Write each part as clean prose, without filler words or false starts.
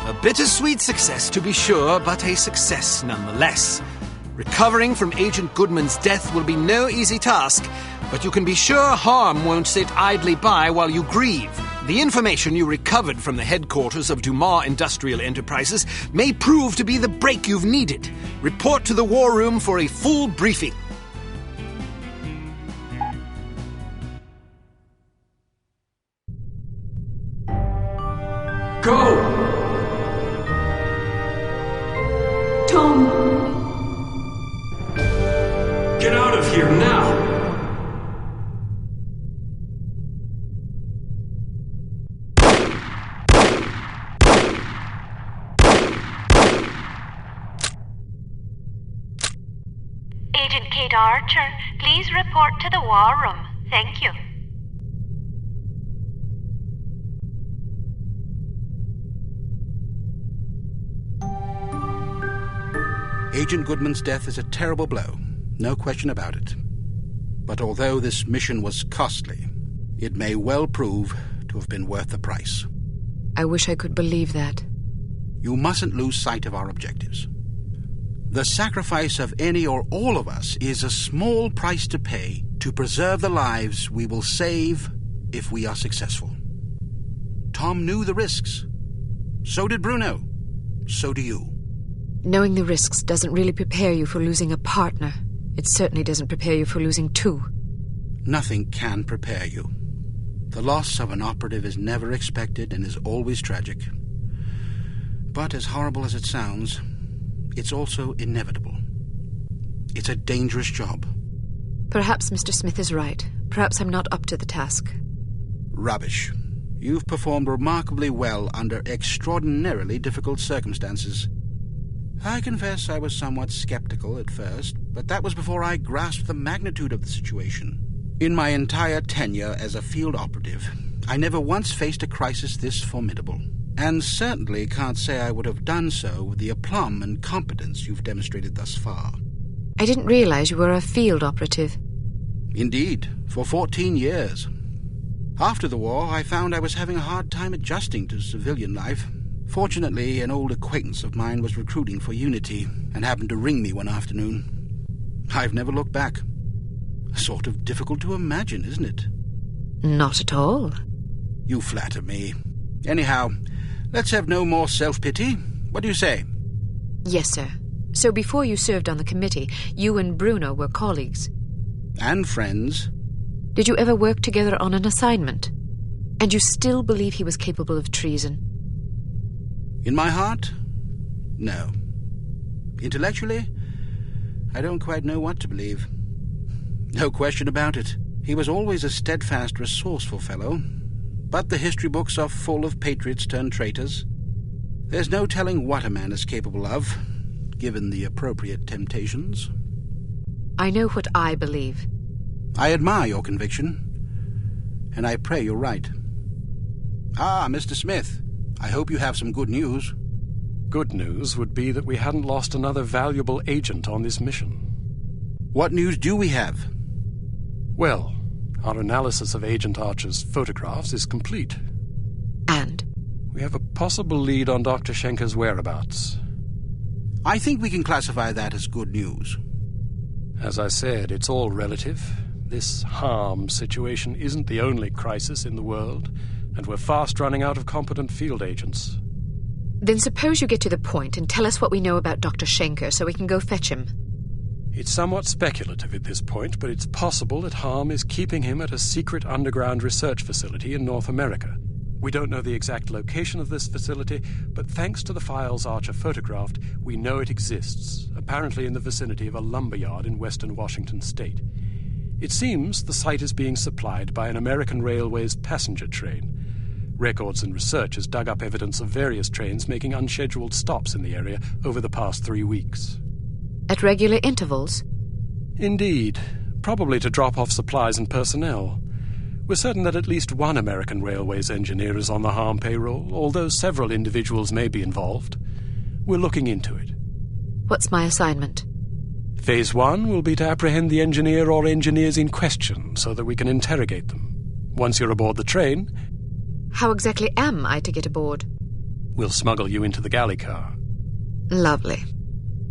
A bittersweet success, to be sure, but a success nonetheless. Recovering from Agent Goodman's death will be no easy task, but you can be sure harm won't sit idly by while you grieve. The information you recovered from the headquarters of Dumas Industrial Enterprises may prove to be the break you've needed. Report to the War Room for a full briefing. Go! Tom! Get out of here now! Agent Kate Archer, please report to the War Room. Thank you. Agent Goodman's death is a terrible blow, no question about it. But although this mission was costly, it may well prove to have been worth the price. I wish I could believe that. You mustn't lose sight of our objectives. The sacrifice of any or all of us is a small price to pay to preserve the lives we will save if we are successful. Tom knew the risks. So did Bruno. So do you. Knowing the risks doesn't really prepare you for losing a partner. It certainly doesn't prepare you for losing two. Nothing can prepare you. The loss of an operative is never expected and is always tragic. But as horrible as it sounds, it's also inevitable. It's a dangerous job. Perhaps Mr. Smith is right. Perhaps I'm not up to the task. Rubbish. You've performed remarkably well under extraordinarily difficult circumstances. I confess I was somewhat skeptical at first, but that was before I grasped the magnitude of the situation. In my entire tenure as a field operative, I never once faced a crisis this formidable, and certainly can't say I would have done so with the aplomb and competence you've demonstrated thus far. I didn't realize you were a field operative. Indeed, for 14 years. After the war, I found I was having a hard time adjusting to civilian life. Fortunately, an old acquaintance of mine was recruiting for Unity and happened to ring me one afternoon. I've never looked back. Sort of difficult to imagine, isn't it? Not at all. You flatter me. Anyhow, let's have no more self-pity. What do you say? Yes, sir. So before you served on the committee, you and Bruno were colleagues. And friends. Did you ever work together on an assignment? And you still believe he was capable of treason? In my heart, no. Intellectually, I don't quite know what to believe. No question about it. He was always a steadfast, resourceful fellow. But the history books are full of patriots turned traitors. There's no telling what a man is capable of, given the appropriate temptations. I know what I believe. I admire your conviction, and I pray you're right. Ah, Mr. Smith, I hope you have some good news. Good news would be that we hadn't lost another valuable agent on this mission. What news do we have? Well, our analysis of Agent Archer's photographs is complete. And? We have a possible lead on Dr. Schenker's whereabouts. I think we can classify that as good news. As I said, it's all relative. This harm situation isn't the only crisis in the world, and we're fast running out of competent field agents. Then suppose you get to the point and tell us what we know about Dr. Schenker so we can go fetch him. It's somewhat speculative at this point, but it's possible that harm is keeping him at a secret underground research facility in North America. We don't know the exact location of this facility, but thanks to the files Archer photographed, we know it exists, apparently in the vicinity of a lumberyard in western Washington state. It seems the site is being supplied by an American Railways passenger train. Records and research has dug up evidence of various trains making unscheduled stops in the area over the past 3 weeks. At regular intervals? Indeed, probably to drop off supplies and personnel. We're certain that at least one American Railways engineer is on the harm payroll, although several individuals may be involved. We're looking into it. What's my assignment? Phase 1 will be to apprehend the engineer or engineers in question so that we can interrogate them. Once you're aboard the train... How exactly am I to get aboard? We'll smuggle you into the galley car. Lovely.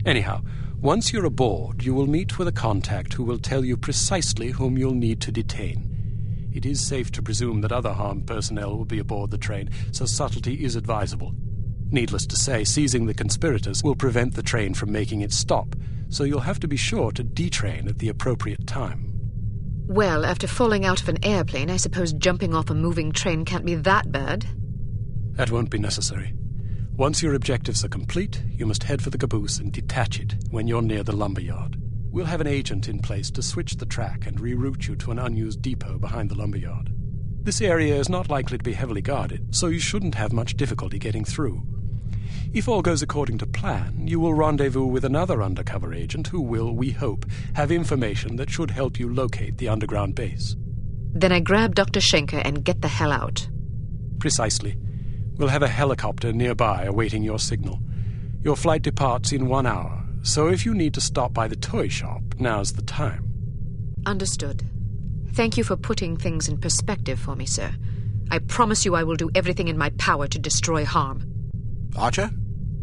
Anyhow, once you're aboard, you will meet with a contact who will tell you precisely whom you'll need to detain. It is safe to presume that other Harm personnel will be aboard the train, so subtlety is advisable. Needless to say, seizing the conspirators will prevent the train from making its stop, so you'll have to be sure to detrain at the appropriate time. Well, after falling out of an airplane, I suppose jumping off a moving train can't be that bad. That won't be necessary. Once your objectives are complete, you must head for the caboose and detach it when you're near the lumberyard. We'll have an agent in place to switch the track and reroute you to an unused depot behind the lumberyard. This area is not likely to be heavily guarded, so you shouldn't have much difficulty getting through. If all goes according to plan, you will rendezvous with another undercover agent who will, we hope, have information that should help you locate the underground base. Then I grab Dr. Schenker and get the hell out. Precisely. We'll have a helicopter nearby awaiting your signal. Your flight departs in 1 hour, so if you need to stop by the toy shop, now's the time. Understood. Thank you for putting things in perspective for me, sir. I promise you I will do everything in my power to destroy Harm. Archer?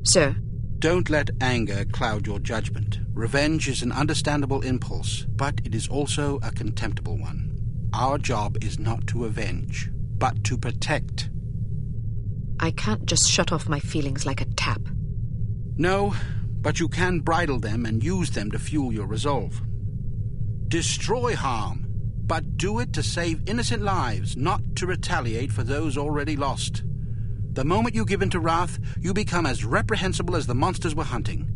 Sir? Don't let anger cloud your judgment. Revenge is an understandable impulse, but it is also a contemptible one. Our job is not to avenge, but to protect. I can't just shut off my feelings like a tap. No, but you can bridle them and use them to fuel your resolve. Destroy Harm, but do it to save innocent lives, not to retaliate for those already lost. The moment you give in to wrath, you become as reprehensible as the monsters we're hunting.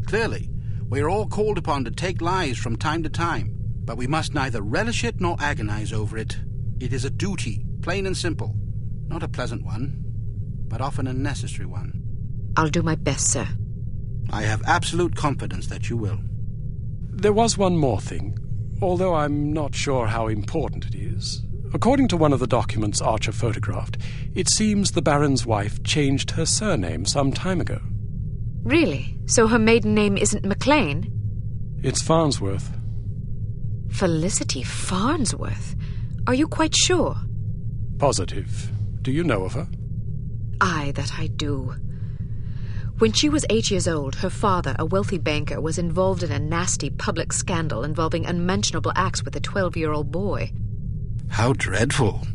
Clearly, we are all called upon to take lives from time to time, but we must neither relish it nor agonize over it. It is a duty, plain and simple. Not a pleasant one, but often a necessary one. I'll do my best, sir. I have absolute confidence that you will. There was one more thing, although I'm not sure how important it is. According to one of the documents Archer photographed, it seems the Baron's wife changed her surname some time ago. Really? So her maiden name isn't McLean? It's Farnsworth. Felicity Farnsworth? Are you quite sure? Positive. Do you know of her? Aye, that I do. When she was 8 years old, her father, a wealthy banker, was involved in a nasty public scandal involving unmentionable acts with a 12-year-old boy. How dreadful.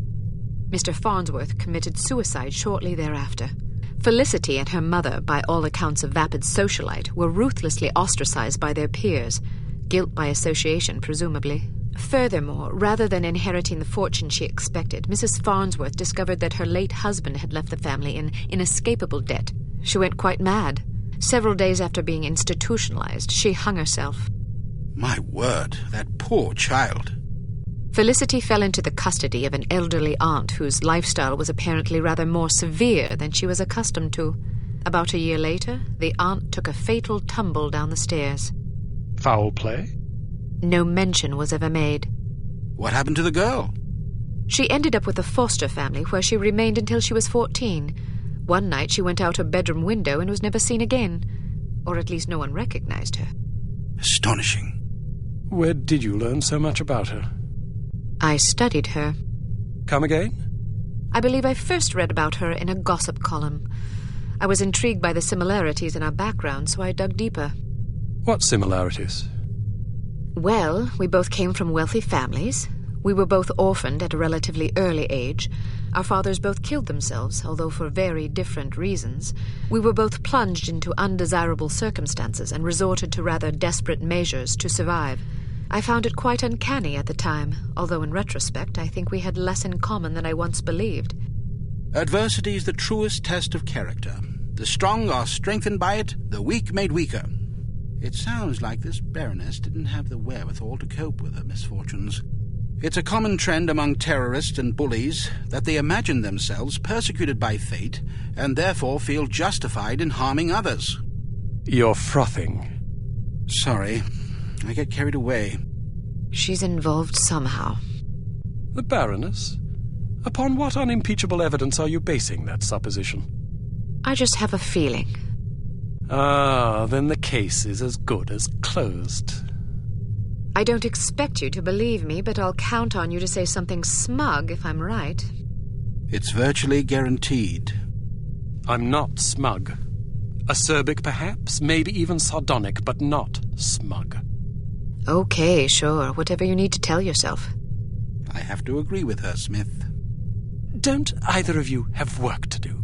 Mr. Farnsworth committed suicide shortly thereafter. Felicity and her mother, by all accounts a vapid socialite, were ruthlessly ostracized by their peers. Guilt by association, presumably. Furthermore, rather than inheriting the fortune she expected, Mrs. Farnsworth discovered that her late husband had left the family in inescapable debt. She went quite mad. Several days after being institutionalized, she hung herself. My word, that poor child. Felicity fell into the custody of an elderly aunt whose lifestyle was apparently rather more severe than she was accustomed to. About a year later, the aunt took a fatal tumble down the stairs. Foul play? No mention was ever made. What happened to the girl? She ended up with a foster family where she remained until she was 14. One night she went out her bedroom window and was never seen again. Or at least no one recognized her. Astonishing. Where did you learn so much about her? I studied her. Come again? I believe I first read about her in a gossip column. I was intrigued by the similarities in our background, so I dug deeper. What similarities? Well, we both came from wealthy families. We were both orphaned at a relatively early age. Our fathers both killed themselves, although for very different reasons. We were both plunged into undesirable circumstances and resorted to rather desperate measures to survive. I found it quite uncanny at the time, although in retrospect I think we had less in common than I once believed. Adversity is the truest test of character. The strong are strengthened by it, the weak made weaker. It sounds like this Baroness didn't have the wherewithal to cope with her misfortunes. It's a common trend among terrorists and bullies that they imagine themselves persecuted by fate and therefore feel justified in harming others. You're frothing. Sorry, I get carried away. She's involved somehow. The Baroness? Upon what unimpeachable evidence are you basing that supposition? I just have a feeling. Ah, then the case is as good as closed. I don't expect you to believe me, but I'll count on you to say something smug if I'm right. It's virtually guaranteed. I'm not smug. Acerbic, perhaps, maybe even sardonic, but not smug. Okay, sure. Whatever you need to tell yourself. I have to agree with her, Smith. Don't either of you have work to do?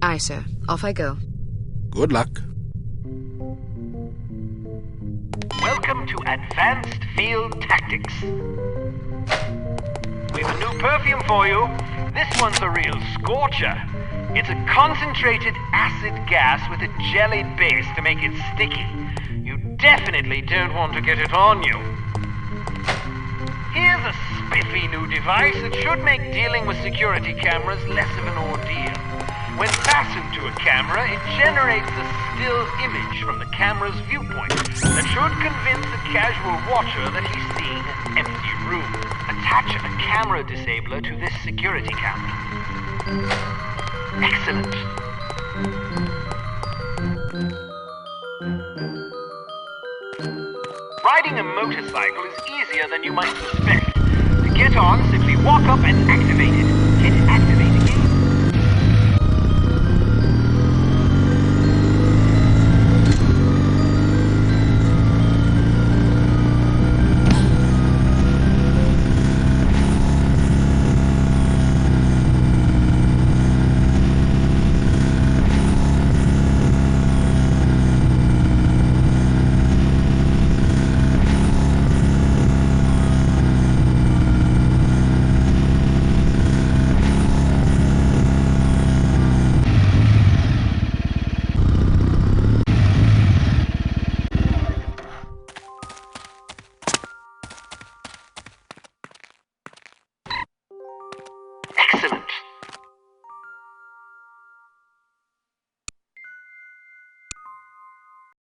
Aye, sir. Off I go. Good luck. Welcome to Advanced Field Tactics. We've a new perfume for you. This one's a real scorcher. It's a concentrated acid gas with a jellied base to make it sticky. You definitely don't want to get it on you. Here's a spiffy new device that should make dealing with security cameras less of an ordeal. When fastened to a camera, it generates a still image from the camera's viewpoint that should convince a casual watcher that he's seeing an empty room. Attach a camera disabler to this security camera. Excellent. Riding a motorcycle is easier than you might suspect. To get on, simply walk up and activate it.